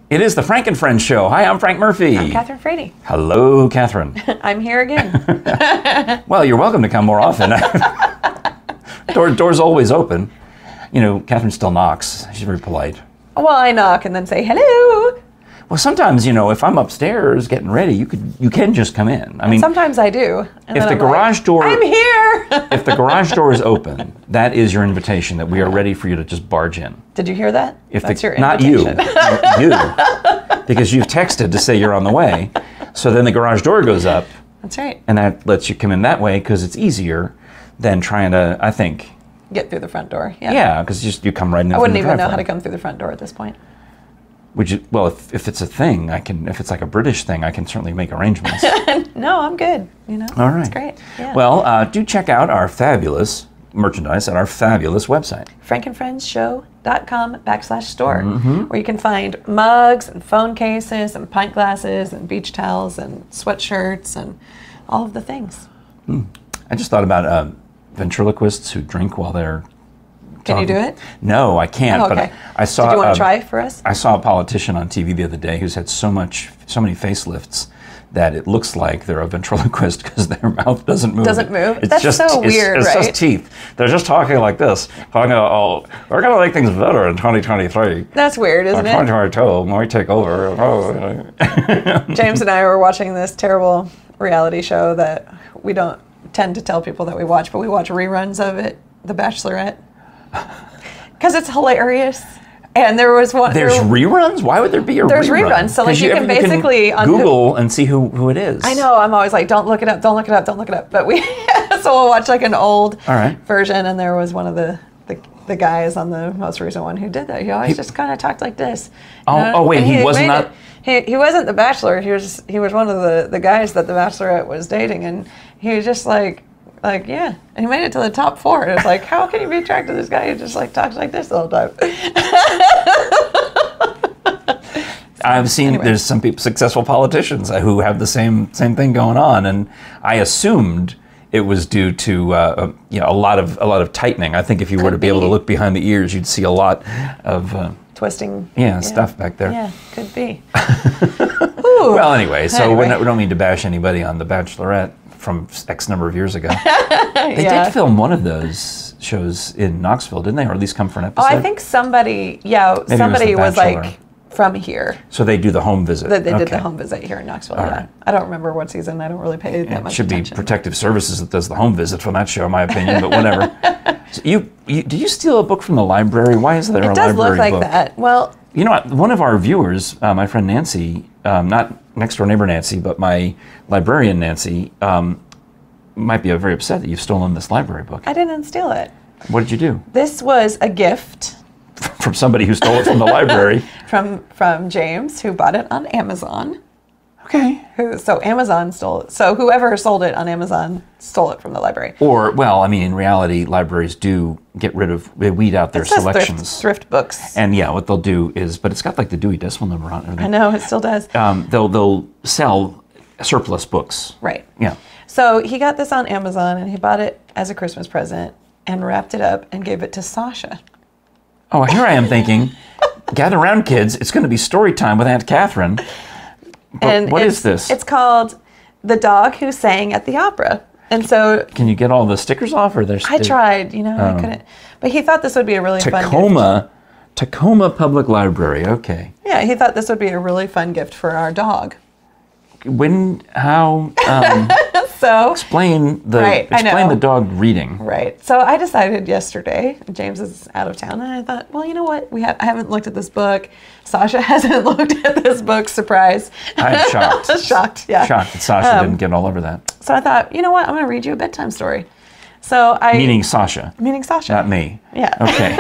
It is the Frank and Friends show. Hi, I'm Frank Murphy. I'm Kathryn Frady. Hello, Kathryn. I'm here again. Well, you're welcome to come more often. Door's always open. You know, Kathryn still knocks. She's very polite. Well, I knock and then say hello. Well, sometimes, you know, if I'm upstairs getting ready, you can just come in. I mean, sometimes I do. And if the garage door, I'm here. if the garage door is open, that is your invitation that we are ready for you to just barge in. Did you hear that? That's your invitation. Not you, no, you, because you've texted to say you're on the way. So then the garage door goes up. That's right. And that lets you come in that way because it's easier than trying to, I think, get through the front door. Yeah. Yeah, because you come right in. I wouldn't even know how to come through the front door at this point. Would you? Well, if it's a thing, I can. If it's like a British thing, I can certainly make arrangements. No, I'm good. You know. All right. It's great. Yeah. Well, do check out our fabulous merchandise at our fabulous website, frankandfriendsshow.com/store, where you can find mugs and phone cases and pint glasses and beach towels and sweatshirts and all of the things. I just thought about ventriloquists who drink while they're Can you do it? No, I can't. Oh, okay. But I saw. Did you want to try for us? I saw a politician on TV the other day who's had so many facelifts that it looks like they're a ventriloquist because their mouth doesn't move. Doesn't move? It's That's just, so weird, it's right? just teeth. They're just talking like this. Talking, oh, we're going to make things better in 2023. That's weird, isn't it? 2022, when we take over. James and I were watching this terrible reality show that we don't tend to tell people that we watch, but we watch reruns of it, The Bachelorette. Because it's hilarious. And there was one. There's reruns? Why would there be a rerun? There's reruns. So like you can basically Google and see who it is. I know. I'm always like, don't look it up, don't look it up, don't look it up. But we so we'll watch like an old version, and there was one of the guys on the most recent one who did that. He always just kind of talked like this. Oh wait, he wasn't that. He wasn't the Bachelor. He was one of the guys that the Bachelorette was dating, and he was just like yeah, and he made it to the top 4. It's like, how can you be attracted to this guy who just like talks like this the whole time? I've seen there's some people, successful politicians who have the same thing going on, and I assumed it was due to a lot of tightening. I think if you were to be able to look behind the ears, you'd see a lot of twisting. Stuff back there. Yeah, could be. Well, anyway, so we don't mean to bash anybody on The Bachelorette from X number of years ago. They did film one of those shows in Knoxville, didn't they? Or at least come for an episode? Oh, I think somebody was like from here. So they do the home visit. They did the home visit here in Knoxville, Right. I don't remember what season. I don't really pay that much attention. It should be Protective Services that does the home visit from that show, in my opinion, but whatever. So did you steal a book from the library? Why is there a library book? It does look like that. Well, you know, one of our viewers, my friend Nancy, not next door neighbor Nancy, but my librarian Nancy, might be very upset that you've stolen this library book. I didn't steal it. What did you do? This was a gift. From somebody who stole it from the library. From James, who bought it on Amazon. Okay. So Amazon stole it. So whoever sold it on Amazon stole it from the library. Or, well, I mean, in reality, libraries do they weed out their selections. Thrift books. And yeah, what they'll do is, but it's got like the Dewey Decimal Number on it. I know, it still does. They'll sell surplus books. Right. Yeah. So he got this on Amazon, and he bought it as a Christmas present and wrapped it up and gave it to Sasha. Oh, here I am thinking, gather around, kids. It's going to be story time with Aunt Kathryn. But and what is this? It's called The Dog Who Sang at the Opera. And so... Can you get all the stickers off? Or I tried, I couldn't. But he thought this would be a really fun gift. Tacoma Public Library, okay. Yeah, he thought this would be a really fun gift for our dog. How... So explain the dog reading. Right. So I decided yesterday, James is out of town, and I thought, well, you know what? I haven't looked at this book. Sasha hasn't looked at this book. Surprise. I'm shocked. Shocked, yeah. Shocked that Sasha didn't get all over that. So I thought, you know what? I'm going to read you a bedtime story. Meaning Sasha. Meaning Sasha. Not me. Yeah. Okay.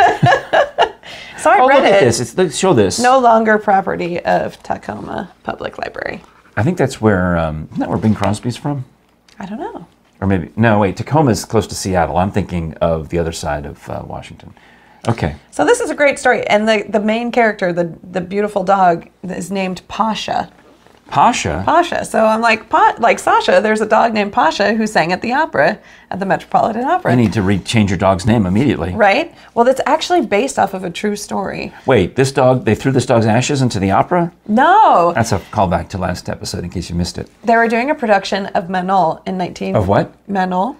So I read look at this. Let's show this. No longer property of Tacoma Public Library. I think that's where, isn't that where Bing Crosby's from? I don't know. Or maybe, no, wait, Tacoma's close to Seattle. I'm thinking of the other side of Washington. Okay. So this is a great story. And the main character, the beautiful dog, is named Pasha. Pasha? Pasha. So I'm like Sasha, there's a dog named Pasha who sang at the opera, at the Metropolitan Opera. You need to change your dog's name immediately. Right? Well, that's actually based off of a true story. Wait, they threw this dog's ashes into the opera? No. That's a callback to last episode in case you missed it. They were doing a production of Manon in 19... Of what? Manon.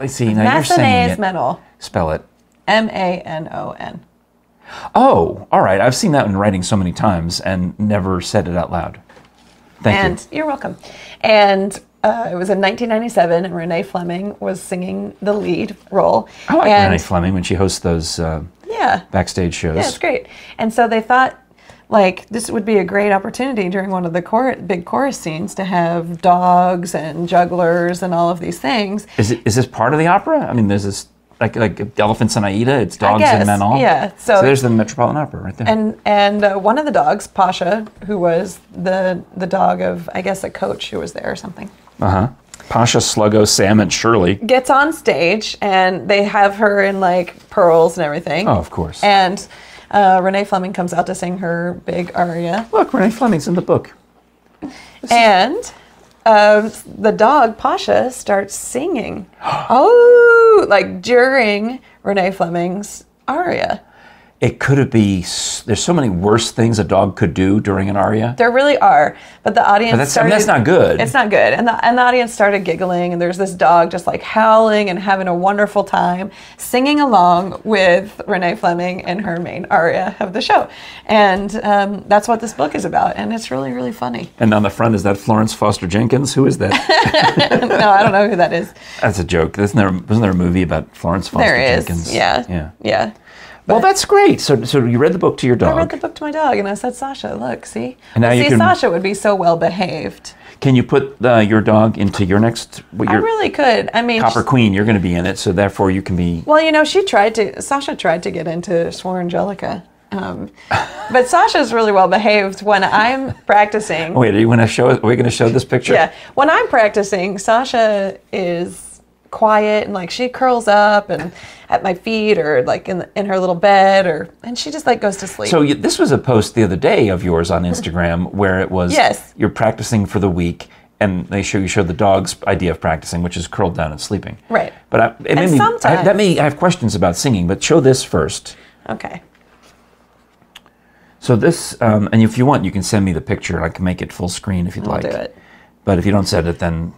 See, now you're saying it. Manon. Spell it. Manon. Oh, all right. I've seen that in writing so many times and never said it out loud. Thank you. You're welcome. And it was in 1997, and Renee Fleming was singing the lead role. I like Renee Fleming when she hosts those backstage shows. Yeah, it's great. And so they thought, like, this would be a great opportunity during one of the big chorus scenes to have dogs and jugglers and all of these things. Is this part of the opera? I mean, there's this... Like Elephants and Aida, it's dogs and Manon. Yeah. So there's the Metropolitan Opera right there. And one of the dogs, Pasha, who was the dog of, I guess, a coach who was there or something. Pasha, Sluggo, Sam, and Shirley. Gets on stage, and they have her in, like, pearls and everything. Oh, of course. And Renee Fleming comes out to sing her big aria. Look, Renee Fleming's in the book. And... the dog, Pasha, starts singing. Oh, like during Renee Fleming's aria. It could be, there's so many worse things a dog could do during an aria. There really are. But the audience started... that's not good. It's not good. And the audience started giggling, and there's this dog just like howling and having a wonderful time, singing along with Renee Fleming in her main aria of the show. And that's what this book is about, and it's really, really funny. And on the front, is that Florence Foster Jenkins? Who is that? No, I don't know who that is. That's a joke. Wasn't there a movie about Florence Foster Jenkins? There is, yeah. Well, that's great. So you read the book to your dog. I read the book to my dog, and I said, Sasha, look, see? And now Sasha would be so well behaved. Can you put your dog into your next... I really could. I mean... Copper Queen, you're going to be in it, so therefore you can be... Well, you know, Sasha tried to get into Suor Angelica. But Sasha's really well behaved when I'm practicing. Wait, are we going to show this picture? Yeah. When I'm practicing, Sasha is quiet, and like she curls up and at my feet, or like in her little bed, and she just like goes to sleep. So this was a post the other day of yours on Instagram where it was you're practicing for the week, and you showed the dog's idea of practicing, which is curled down and sleeping. Right. But I have questions about singing, but show this first. Okay. So this, and if you want, you can send me the picture. I can make it full screen if you'd like. I'll do it. But if you don't send it, then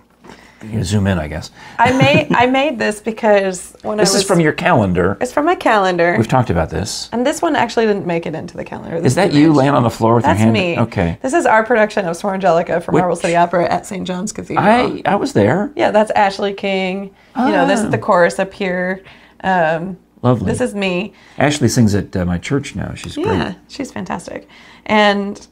you zoom in, I guess. I made this because this is from your calendar. It's from my calendar. We've talked about this. And this one actually didn't make it into the calendar. Is that you laying on the floor with your hand? That's me. Okay. This is our production of Suor Angelica from Marble City Opera at St. John's Cathedral. I was there. Yeah, that's Ashley King. You know, this is the chorus up here. Lovely. This is me. Ashley sings at my church now. She's great. Yeah, she's fantastic. And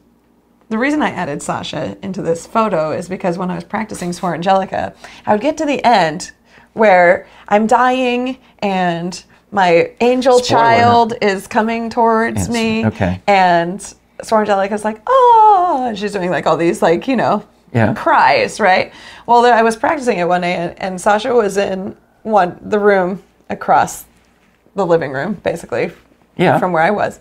the reason I added Sasha into this photo is because when I was practicing Suor Angelica, I would get to the end where I'm dying and my angel child is coming towards me. Okay. And Suor Angelica's like, oh, and she's doing like all these like, you know, cries, right? Well, I was practicing it one day, and Sasha was in the room across the living room, basically, from where I was.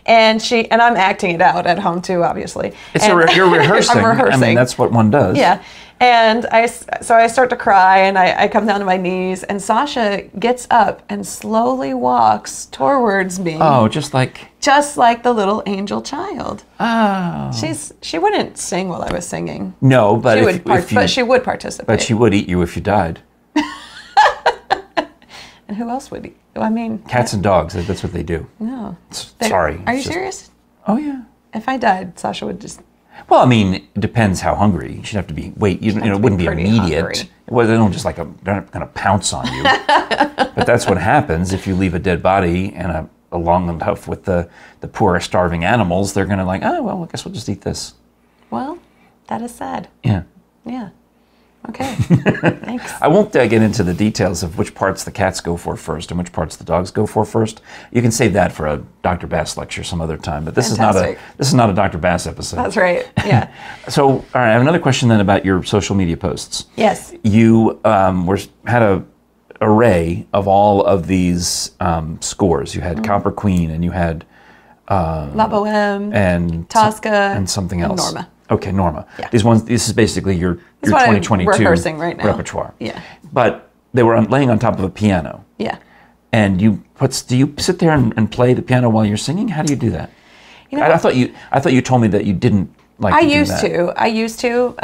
And I'm acting it out at home too, obviously. You're rehearsing. I'm rehearsing. I mean, that's what one does. Yeah. And I start to cry, and I come down to my knees, and Sasha gets up and slowly walks towards me. Oh, just like the little angel child. Oh. She wouldn't sing while I was singing. No, but but she would participate. But she would eat you if you died. And who else would eat? I mean, cats and dogs. That's what they do. No. Sorry. Are you serious? Oh yeah. If I died, Sasha would just. Well, I mean, it depends how hungry. She'd have to be. It wouldn't be immediate. Well, they don't just they're not going to pounce on you. But that's what happens if you leave a dead body and a long enough with the poor starving animals. They're going to oh well, I guess we'll just eat this. Well, that is sad. Yeah. Yeah. Okay, thanks. I won't get into the details of which parts the cats go for first and which parts the dogs go for first. You can save that for a Dr. Bass lecture some other time. But this is not a Dr. Bass episode. That's right. Yeah. So, all right, I have another question then about your social media posts. Yes. You had a array of all of these scores. You had Copper Queen, and you had La Boheme and Tosca and something else. And Norma. Okay, Norma. Yeah. This is basically your 2022 rehearsing right now. repertoire. Yeah. But they were laying on top of a piano. Yeah. And do you sit there and play the piano while you're singing? How do you do that? You know, I thought you told me that you didn't like to do that. I used to,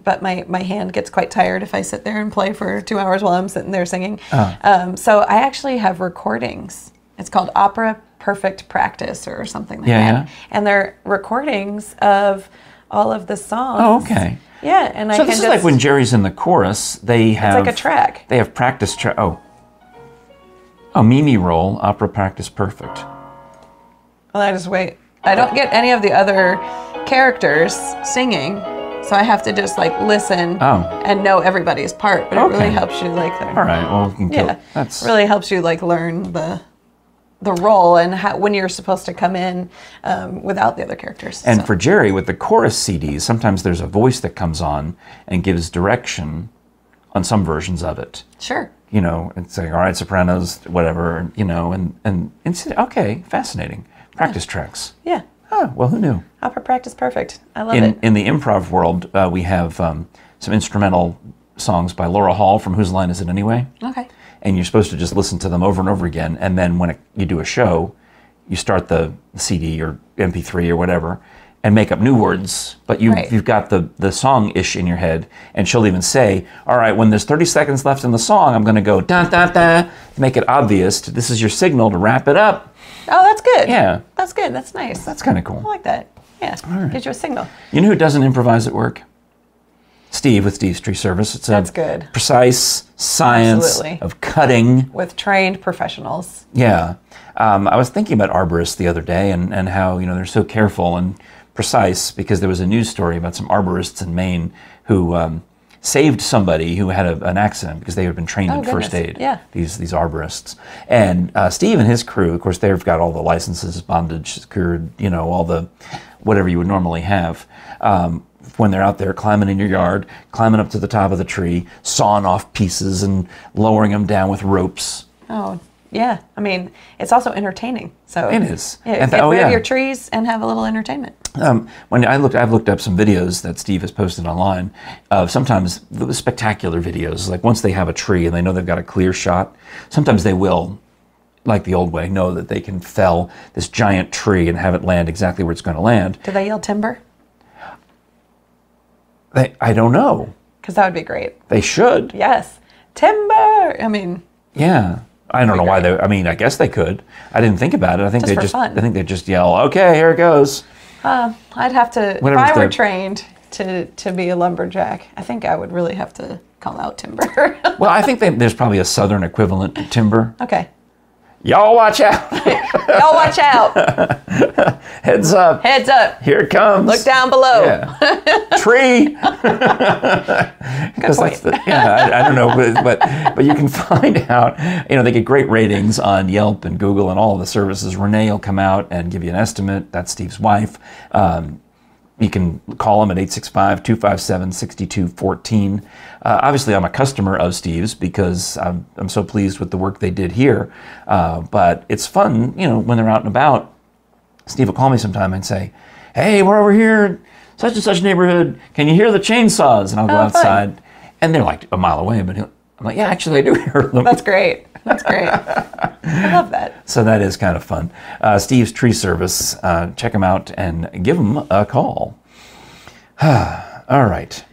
but my hand gets quite tired if I sit there and play for 2 hours while I'm sitting there singing. So I actually have recordings. It's called Opera Perfect Practice or something like that. Yeah. And they're recordings of all of the songs. Oh, okay. Yeah, and so this is like when Jere's in the chorus, they have... It's like a track. They have practice track. Oh, Mimi roll, Opera Practice Perfect. Well, I just wait. I don't get any of the other characters singing, so I have to just like listen and know everybody's part. But it really helps you like learn. All right. Well, you can that's really helps you like learn the role and when you're supposed to come in without the other characters. And for Jere with the chorus CDs, sometimes there's a voice that comes on and gives direction on some versions of it. Sure. You know, it's like, all right, sopranos, whatever, you know, and it's okay, fascinating. Practice tracks. Yeah. Oh, well, who knew? Opera Practice Perfect. I love it. In the improv world, we have some instrumental songs by Laura Hall from Whose Line Is It Anyway? Okay. And you're supposed to just listen to them over and over again, and then when you do a show, you start the CD or MP3 or whatever, and make up new words, but you've got the song-ish in your head, and she'll even say, all right, when there's 30 seconds left in the song, I'm going to go da-da-da, to make it obvious. This is your signal to wrap it up. Oh, that's good. Yeah. That's good. That's nice. That's kind of cool. I like that. Yeah. Right. Gives you a signal. You know who doesn't improvise at work? Steve with Steve's Tree Service. It's That's good. Precise science of cutting. With trained professionals. Yeah. I was thinking about arborists the other day and how, you know, they're so careful and precise because there was a news story about some arborists in Maine who saved somebody who had an accident because they had been trained in first aid. Yeah. These arborists. And Steve and his crew, of course, they've got all the licenses, bondage, secured, you know, all the whatever you would normally have. When they're out there climbing in your yard, climbing up to the top of the tree, sawing off pieces and lowering them down with ropes. Oh, yeah. I mean, it's also entertaining. So it is. Yeah, get rid of your trees and have a little entertainment. I've looked up some videos that Steve has posted online of sometimes the spectacular videos. Like once they have a tree and they know they've got a clear shot, sometimes they will, like the old way, know that they can fell this giant tree and have it land exactly where it's going to land. Do they yell timber? I don't know. Because that would be great. They should. Yes. Timber! I mean... Yeah. I don't know why they... I mean, I guess they could. I didn't think about it. I think they just yell, okay, here it goes. I'd have to... If I were trained to be a lumberjack, I think I would really have to call out timber. Well, I think there's probably a southern equivalent to timber. Okay. Y'all watch out. Y'all watch out. Heads up. Heads up. Here it comes. Look down below. Yeah. Tree. Good point. I don't know, but you can find out, you know, they get great ratings on Yelp and Google and all of the services. Renee will come out and give you an estimate. That's Steve's wife. You can call them at 865-257-6214. Obviously, I'm a customer of Steve's because I'm so pleased with the work they did here. But it's fun, you know, when they're out and about. Steve will call me sometime and say, hey, we're over here in such and such neighborhood. Can you hear the chainsaws? And I'll go outside. Fun. And they're like a mile away. But I'm like, yeah, actually, I do hear them. That's great. That's great. I love that. So that is kind of fun. Steve's Tree Service. Check him out and give him a call. All right.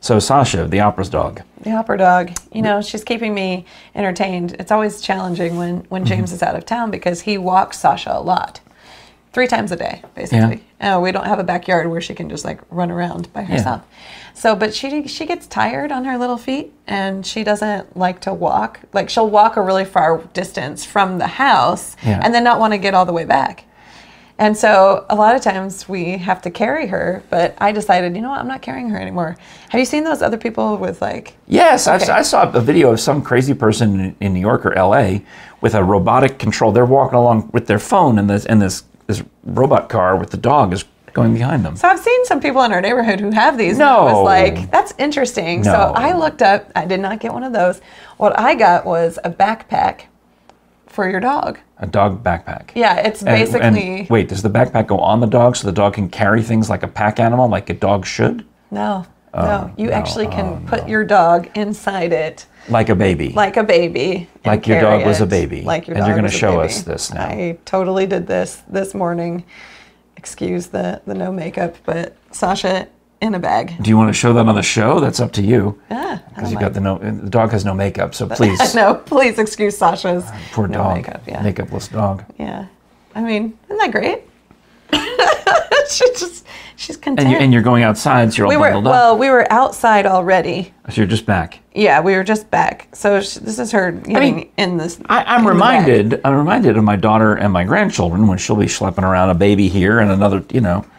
So Sasha, the opera's dog. The opera dog. You know, she's keeping me entertained. It's always challenging when James is out of town because he walks Sasha a lot. 3 times a day, basically. Yeah. We don't have a backyard where she can just like run around by herself. Yeah. So, but she gets tired on her little feet and she doesn't like to walk. Like she'll walk a really far distance from the house and then not want to get all the way back. And so a lot of times we have to carry her, but I decided, you know what, I'm not carrying her anymore. Have you seen those other people with like... Yes, okay. I saw a video of some crazy person in New York or LA with a robotic control. They're walking along with their phone and this robot car with the dog is going behind them. So I've seen some people in our neighborhood who have these. No. And I was like, that's interesting. No. So I looked up, I did not get one of those. What I got was a backpack for your dog. A dog backpack. Yeah, it's basically... And wait, does the backpack go on the dog so the dog can carry things like a pack animal, like a dog should? No, no. You actually can put your dog inside it. Like a baby. Like a baby. Like your dog was a baby. Like your dog was a baby. And you're going to show us this now. I totally did this morning. Excuse the no makeup, but Sasha in a bag. Do you want to show that on the show? That's up to you. Yeah. Because you got the dog has no makeup, so please. No, please excuse Sasha's poor no dog. Makeup, yeah. Makeupless dog. Yeah. I mean, isn't that great? She's content. And you're going outside, so you're all bundled up. Well, we were outside already. So you're just back. Yeah, we were just back. So this is her getting in this. I'm reminded of my daughter and my grandchildren when she'll be schlepping around a baby here and another,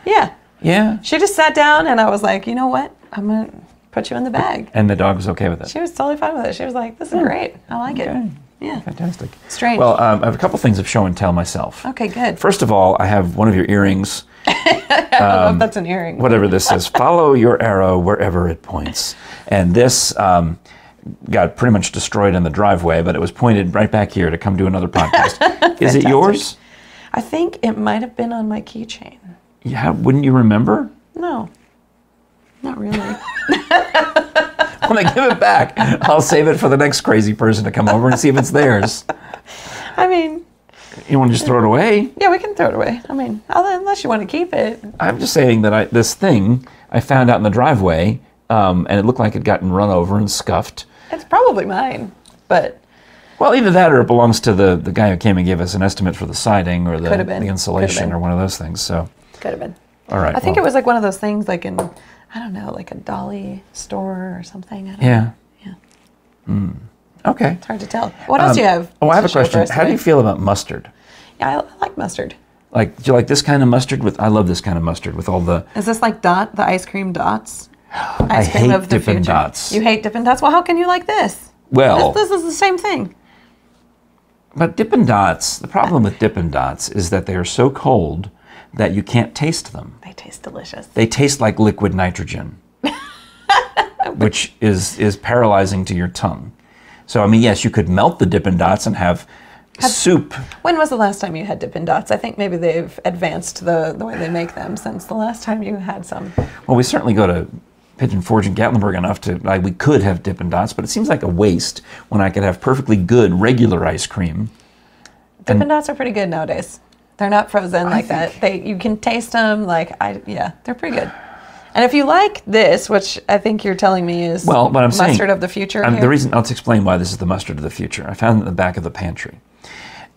Yeah. Yeah. She just sat down and I was like, you know what? I'm going to put you in the bag. And the dog was okay with it. She was totally fine with it. She was like, this is great. I like it. Yeah. Fantastic. Strange. Well, I have a couple things of show and tell myself. Okay, good. First of all, I have one of your earrings. I don't know if that's an earring. Whatever this is. Follow your arrow wherever it points. And this got pretty much destroyed in the driveway, but it was pointed right back here to come do another podcast. Is it yours? I think it might have been on my keychain. Yeah, wouldn't you remember? No, not really. When I give it back, I'll save it for the next crazy person to come over and see if it's theirs. I mean... You want to just throw it away? Yeah, we can throw it away. I mean, unless you want to keep it. I'm just saying that this thing I found out in the driveway, and it looked like it had gotten run over and scuffed. It's probably mine, but... Well, either that or it belongs to the guy who came and gave us an estimate for the siding or the insulation or one of those things. So could have been. All right. I think it was like one of those things like in, I don't know, like a Dolly store or something. I don't know. Yeah. Mm. Okay. It's hard to tell. What else do you have? Oh, I have a question. How do you feel about mustard? Yeah, I like mustard. Like, do you like this kind of mustard? I love this kind of mustard with all the... Is this like the ice cream dots? I hate Dippin' Dots. You hate Dippin' Dots? Well, how can you like this? Well... This is the same thing. But Dippin' Dots, the problem with Dippin' Dots is that they are so cold that you can't taste them. They taste delicious. They taste like liquid nitrogen, which is paralyzing to your tongue. So, I mean, yes, you could melt the Dippin' Dots and have soup. When was the last time you had Dippin' Dots? I think maybe they've advanced the way they make them since the last time you had some. Well, we certainly go to Pigeon Forge in Gatlinburg enough to, we could have Dippin' Dots, but it seems like a waste when I could have perfectly good regular ice cream. Dippin' Dots are pretty good nowadays. They're not frozen like that. You can taste them they're pretty good. And if you like this, which I think you're telling me is mustard of the future here. The reason, I'll explain why this is the mustard of the future. I found it in the back of the pantry.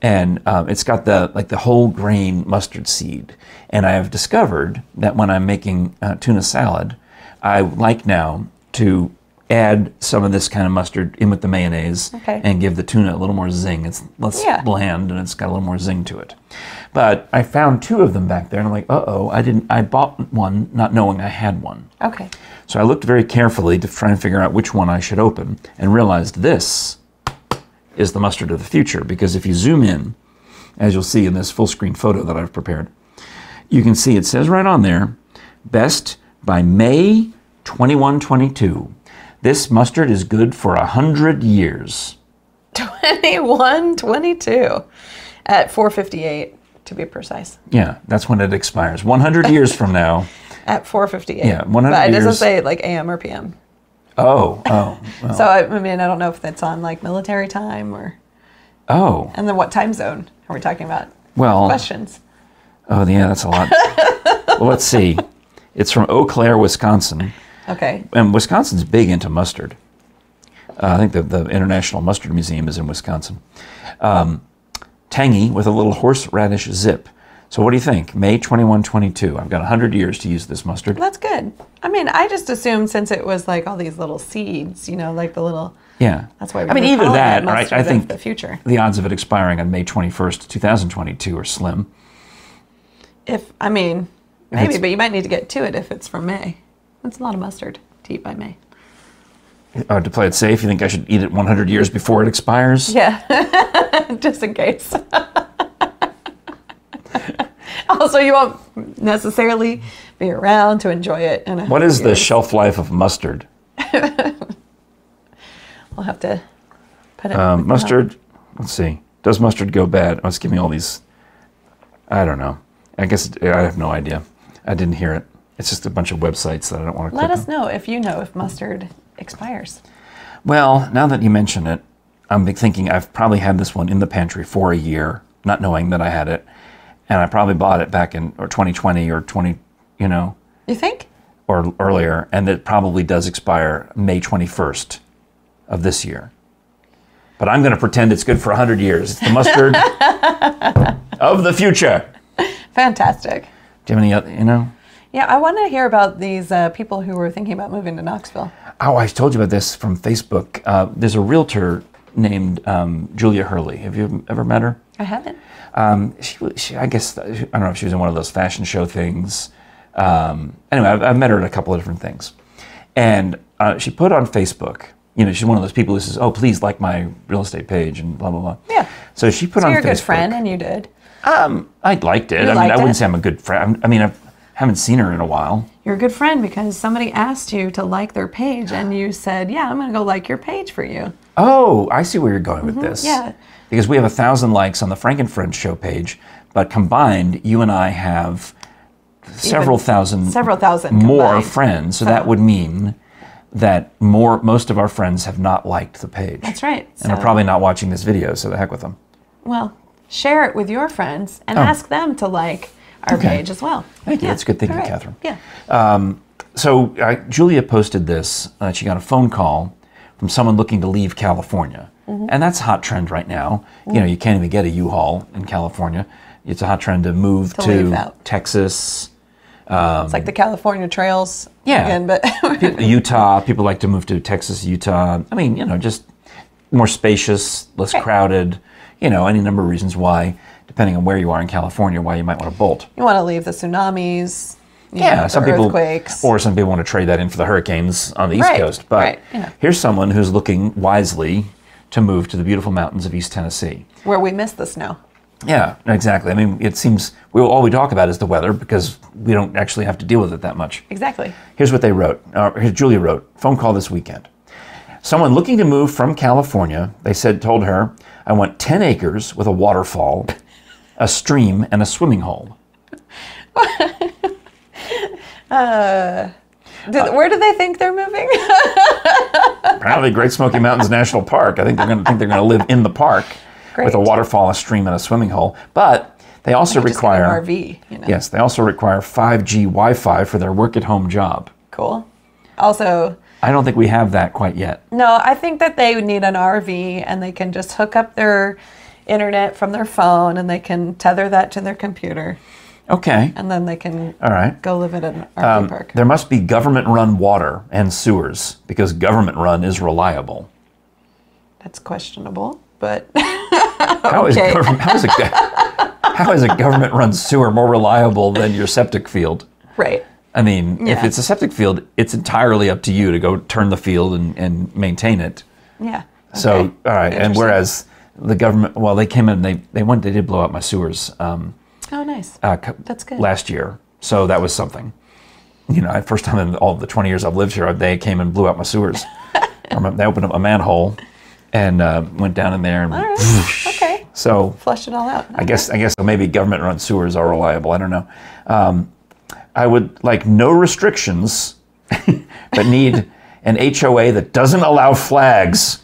And it's got the whole grain mustard seed. And I have discovered that when I'm making tuna salad, I like now to add some of this kind of mustard in with the mayonnaise and give the tuna a little more zing. It's less bland and it's got a little more zing to it. But I found two of them back there and I'm like, I bought one not knowing I had one. Okay. So I looked very carefully to try and figure out which one I should open and realized this is the mustard of the future, because if you zoom in, as you'll see in this full screen photo that I've prepared, you can see it says right on there, best by May 2122. This mustard is good for 100 years. 2122 at 4:58 to be precise. Yeah, that's when it expires. 100 years from now. At 4:58. Yeah, 100 but it years. doesn't say like AM or PM. Oh. Well. So I mean, I don't know if that's on like military time or. Oh. And then what time zone are we talking about? Well. Questions. Oh yeah, that's a lot. Well, let's see. It's from Eau Claire, Wisconsin. Okay. And Wisconsin's big into mustard. I think the International Mustard Museum is in Wisconsin. Tangy with a little horseradish zip. So what do you think? May 2122. I've got 100 years to use this mustard. That's good. I mean, I just assumed since it was like all these little seeds, like the little... Yeah. That's why I mean, either that, right? I think the future. The odds of it expiring on May 21st, 2022 are slim. Maybe, but you might need to get to it if it's from May. That's a lot of mustard to eat by May. To play it safe, you think I should eat it 100 years before it expires? Yeah, just in case. Also, you won't necessarily be around to enjoy it. What is the shelf life of mustard? We'll have to put it. Mustard, let's see. Does mustard go bad? Oh, it's giving me all these. I don't know. I guess I have no idea. I didn't hear it. It's just a bunch of websites that I don't want to click on. Let us know if you know if mustard expires. Well, now that you mention it, I'm thinking I've probably had this one in the pantry for a year, not knowing that I had it. And I probably bought it back in 2020 or 20, you know. You think? Or earlier. And it probably does expire May 21st of this year. But I'm going to pretend it's good for 100 years. It's the mustard of the future. Fantastic. Do you have any other, you know? Yeah, I want to hear about these people who were thinking about moving to Knoxville. Oh, I told you about this from Facebook. There's a realtor named Julia Hurley. Have you ever met her? I haven't. She, I guess, I don't know if she was in one of those fashion show things. Anyway, I've met her at a couple of different things. And she put on Facebook, you know, she's one of those people who says, oh, please like my real estate page and blah, blah, blah. Yeah. So she put on Facebook. You're a good friend and you did. I liked it. I wouldn't say I'm a good friend. I mean, I haven't seen her in a while. You're a good friend because somebody asked you to like their page and you said, yeah, I'm going to go like your page for you. Oh, I see where you're going with this. Yeah. Because we have 1,000 likes on the Frank and Friends show page, but combined, you and I have several thousand more combined. friends. So that would mean that most of our friends have not liked the page. That's right. And are probably not watching this video, so the heck with them. Well, share it with your friends and ask them to like our page as well. Thank you. That's good thinking, Kathryn. Yeah. So Julia posted this. She got a phone call from someone looking to leave California. And that's a hot trend right now. You know, you can't even get a U-Haul in California. It's a hot trend to move to Texas. It's like the California trails again, but Utah. People like to move to Texas, Utah. I mean, you know, just more spacious, less crowded. You know, any number of reasons why, depending on where you are in California, why you might want to bolt. You want to leave the tsunamis. Some people, earthquakes. Or some people want to trade that in for the hurricanes on the East Coast. But here's someone who's looking wisely to move to the beautiful mountains of East Tennessee, where we miss the snow. Yeah, exactly. I mean, it seems all we talk about is the weather because we don't actually have to deal with it that much. Exactly. Here's what they wrote. Here's Julia wrote. Phone call this weekend. Someone looking to move from California, told her, I want 10 acres with a waterfall, a stream, and a swimming hole. Where do they think they're moving? Apparently, Great Smoky Mountains National Park. I think they're going to live in the park with a waterfall, a stream, and a swimming hole. But they also require an RV. You know? Yes, they also require 5G Wi-Fi for their work-at-home job. Cool. Also, I don't think we have that quite yet. No, I think that they would need an RV, and they can just hook up their internet from their phone, and they can tether that to their computer. Okay. And then they can go live at an RV park. There must be government-run water and sewers because government-run is reliable. That's questionable, but how is a government-run sewer more reliable than your septic field? Right. I mean, if it's a septic field, it's entirely up to you to go turn the field and maintain it. Yeah. Okay. So, all right. And whereas the government, well, they came in, they did blow out my sewers. Oh, nice. That's good. Last year. So that was something. You know, first time in all the 20 years I've lived here, they came and blew out my sewers. They opened up a manhole and went down in there. And, all right. Okay. So flushed it all out. I guess maybe government-run sewers are reliable. I don't know. I would like no restrictions, but need an HOA that doesn't allow flags.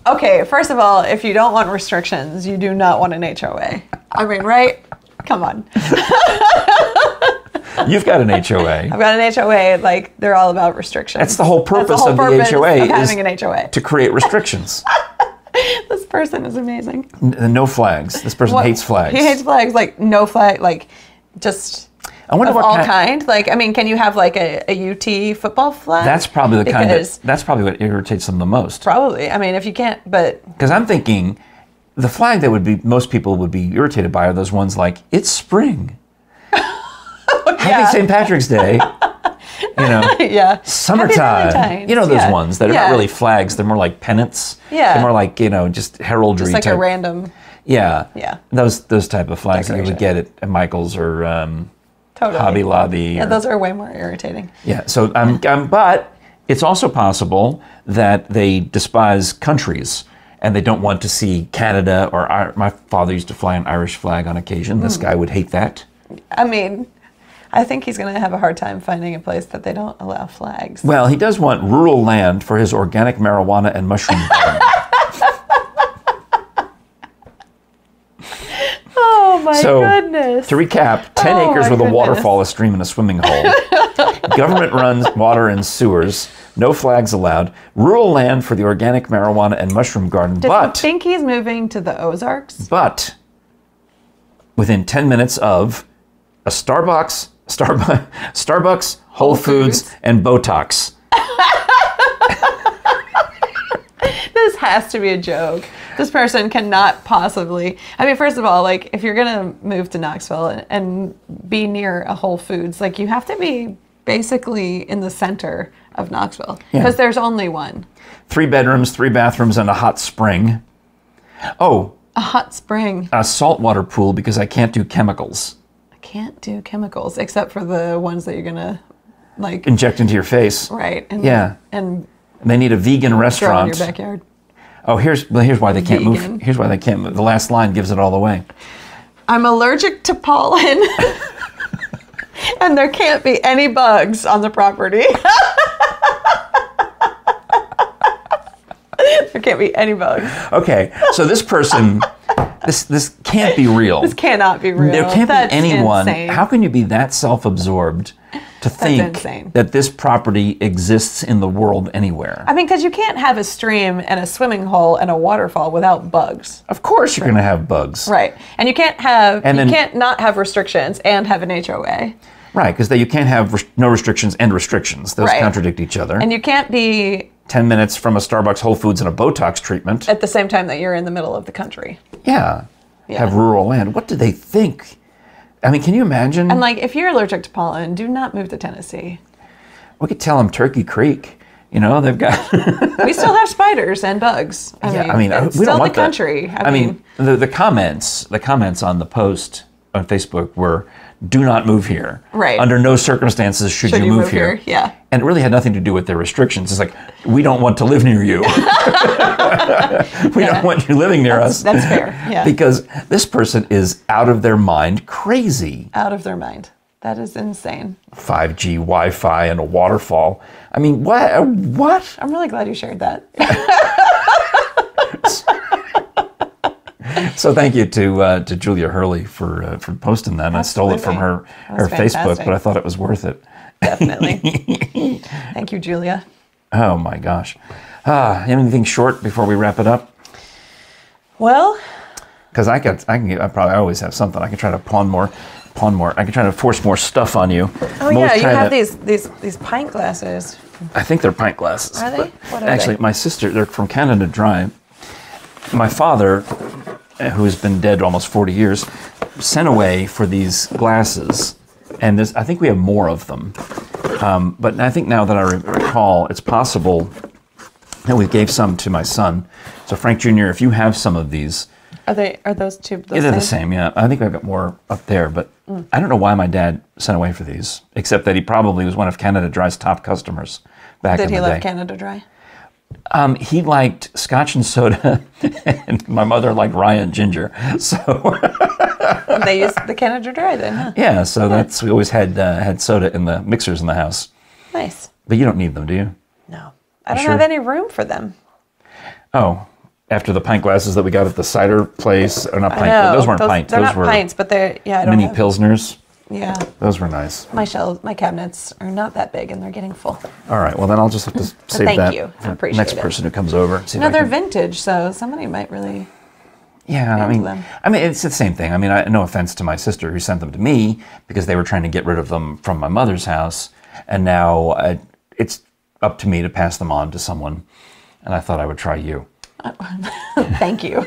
Okay, first of all, if you don't want restrictions, you do not want an HOA. I mean, right? Come on. You've got an HOA. I've got an HOA. Like, they're all about restrictions. That's the whole purpose of the HOA. Of having an HOA. To create restrictions. This person is amazing. No flags. This person hates flags. He hates flags. Like, no flag. Like, just I wonder of all kind. Like, I mean, can you have like a UT football flag? That's probably the kind of. That's probably what irritates them the most. Probably. I mean, if you can't, but because I'm thinking, the flag that most people would be irritated by are those ones like it's spring, Happy St. Patrick's Day, you know, summertime. You know those ones that are not really flags; they're more like pennants. Yeah, they're more like just heraldry. Just like type. a random. Yeah, yeah. Those type of flags that you would get at Michael's or Hobby Lobby. Yeah, those are way more irritating. Yeah. So but it's also possible that they despise countries. and they don't want to see Canada or my father used to fly an Irish flag on occasion. This guy would hate that. I mean, I think he's going to have a hard time finding a place that they don't allow flags. Well, he does want rural land for his organic marijuana and mushroom garden. Oh my goodness. To recap, 10 acres with a waterfall, a stream, and a swimming hole. Government runs water and sewers. No flags allowed. Rural land for the organic marijuana and mushroom garden. Does he think he's moving to the Ozarks? But within 10 minutes of a Starbucks, Whole Foods, and Botox. This has to be a joke. This person cannot possibly. I mean, first of all, like, if you're gonna move to Knoxville and be near a Whole Foods, like, you have to be basically in the center of Knoxville because there's only one. 3 bedrooms, 3 bathrooms, and a hot spring. Oh, a hot spring. A saltwater pool because I can't do chemicals. I can't do chemicals except for the ones that you're gonna like inject into your face. Right. And, and they need a vegan restaurant. In your backyard. Oh, here's why they can't move. Here's why they can't move. The last line gives it all away. I'm allergic to pollen, and there can't be any bugs on the property. There can't be any bugs. Okay, so this person, this can't be real. This cannot be real. There can't That's be anyone. Insane. How can you be that self-absorbed to think that this property exists in the world anywhere? I mean, because you can't have a stream and a swimming hole and a waterfall without bugs. Of course you're going to have bugs. Right. And you can't have, can't not have restrictions and have an HOA. Right, because you can't have no restrictions and restrictions. Those contradict each other. And you can't be 10 minutes from a Starbucks, Whole Foods, and a Botox treatment. At the same time that you're in the middle of the country. Yeah. Have rural land. What do they think? I mean, can you imagine? And like, if you're allergic to pollen, do not move to Tennessee. We could tell them Turkey Creek. You know, they've got... We still have spiders and bugs. I mean, it's we still don't want the country. I mean, the comments on the post on Facebook were, do not move here. Right. Under no circumstances should you move here. Yeah. And it really had nothing to do with their restrictions. It's like, we don't want to live near you. We don't want you living near us. That's fair, yeah. Because this person is out of their mind crazy. Out of their mind. That is insane. 5G Wi-Fi and a waterfall. I mean, what? I'm really glad you shared that. So thank you to Julia Hurley for posting that. And I stole it from her Facebook, but I thought it was worth it. Definitely. Thank you, Julia. Oh my gosh. Anything short before we wrap it up? Well, because I probably always have something. I can try to pawn more. I can try to force more stuff on you. Oh yeah, you have these pint glasses. I think they're pint glasses. Are they? What are actually, they? my sister, they're from Canada Dry. My father, who has been dead almost 40 years, sent away for these glasses. And I think we have more of them. But I think now that I recall, it's possible that we gave some to my son. So Frank Jr., if you have some of these. Are those two the same? They're the same, yeah. I think I've got more up there, but I don't know why my dad sent away for these, except that he probably was one of Canada Dry's top customers back in the day. Did he love Canada Dry? He liked Scotch and soda, and my mother liked rye and ginger. So they used the Canada Dry then, huh? Yeah, so we always had soda in the mixers in the house. Nice. But you don't need them, do you? No, I don't have any room for them. Oh, after the pint glasses that we got at the cider place, or not pint? Those weren't pints. They're those not were pints, but they're I don't mini pilsners. Yeah. Those were nice. My cabinets are not that big, and they're getting full. All right. Well, then I'll just have to save that. Thank you. I appreciate it. Next person who comes over. No, they're vintage, so somebody might really. Yeah, I mean, it's the same thing. I mean, no offense to my sister who sent them to me because they were trying to get rid of them from my mother's house, and now it's up to me to pass them on to someone. And I thought I would try you. Thank you.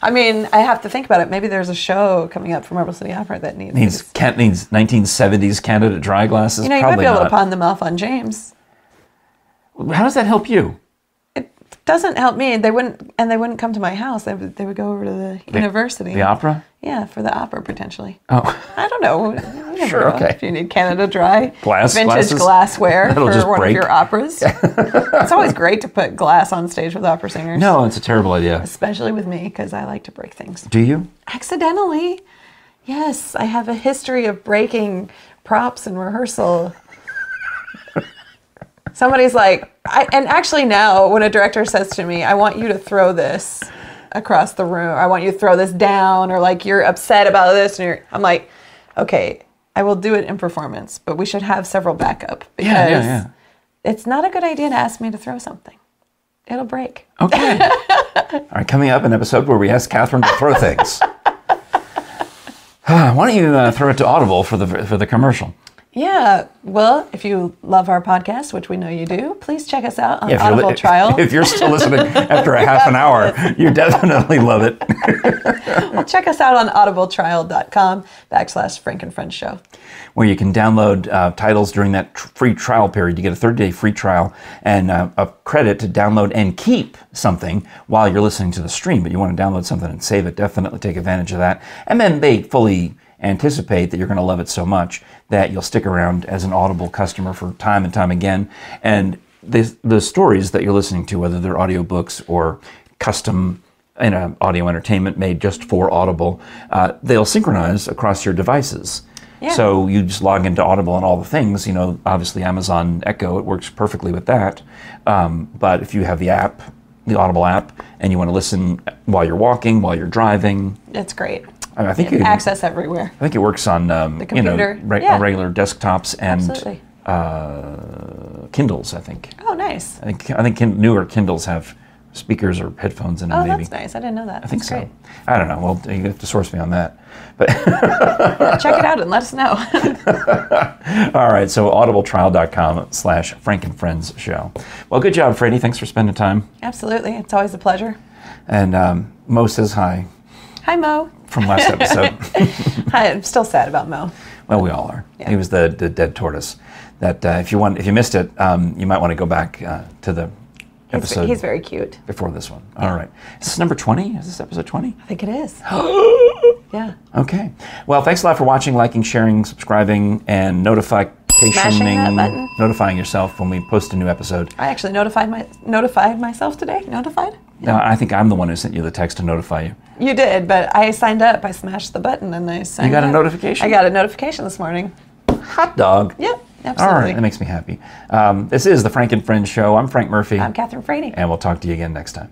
I mean, I have to think about it. Maybe there's a show coming up from Marble City Opera that needs 1970s Canada Dry glasses. You might be able to pawn them off on James. How does that help you? It doesn't help me. They wouldn't come to my house. They would go over to the university. The opera? Yeah, for the opera potentially. Oh, I don't know. never Sure, know. okay. If you need Canada Dry, Glasses. glassware for just one break. of your operas. It's always great to put glass on stage with opera singers. No, it's a terrible idea. Especially with me, because I like to break things. Do you? Accidentally. Yes, I have a history of breaking props in rehearsal. Somebody's like, and actually now when a director says to me, I want you to throw this across the room, I want you to throw this down, or like you're upset about this, and I'm like, okay, I will do it in performance, but we should have several backup, because it's not a good idea to ask me to throw something. It'll break. Okay. All right, coming up, an episode where we ask Kathryn to throw things. Why don't you throw it to Audible for the commercial? Yeah, well, if you love our podcast, which we know you do, please check us out on Audible Trial. If you're still listening after a half an hour, you definitely love it. Well, check us out on audibletrial.com/Frank and Friends Show. Where you can download titles during that free trial period. You get a 30-day free trial and a credit to download and keep something while you're listening to the stream. But you want to download something and save it, definitely take advantage of that. And then they fully anticipate that you're going to love it so much that you'll stick around as an Audible customer for time and time again. And the stories that you're listening to, whether they're audiobooks or custom audio entertainment made just for Audible, they'll synchronize across your devices. Yeah. So you just log into Audible and all the things, obviously Amazon Echo, it works perfectly with that. But if you have the app, the Audible app, and you want to listen while you're walking, while you're driving. It's great. I think you access everywhere. I think it works on the computer. On regular desktops and Kindles. I think. Oh, nice. I think newer Kindles have speakers or headphones in them. Maybe. That's nice. I didn't know that. I think so. Great. I don't know. Well, you have to source me on that. But check it out and let us know. All right. So audibletrial.com/Frank and Friends Show. Well, good job, Freddie. Thanks for spending time. Absolutely. It's always a pleasure. And Mo says hi. Hi, Mo. From last episode. Hi, I'm still sad about Mo. Well, we all are. Yeah. He was the dead tortoise. That if you missed it, you might want to go back to the episode. He's very cute. Before this one. Yeah. All right. Is this number 20? Is this episode 20? I think it is. Yeah. Okay. Well, thanks a lot for watching, liking, sharing, subscribing, and notifying yourself when we post a new episode. I actually notified myself today. Notified? Yeah. No, I think I'm the one who sent you the text to notify you. You did, but I signed up. I smashed the button and I signed up. You got a notification? I got a notification this morning. Hot dog. Yep, absolutely. All right, that makes me happy. This is the Frank and Friends Show. I'm Frank Murphy. I'm Kathryn Frady. And we'll talk to you again next time.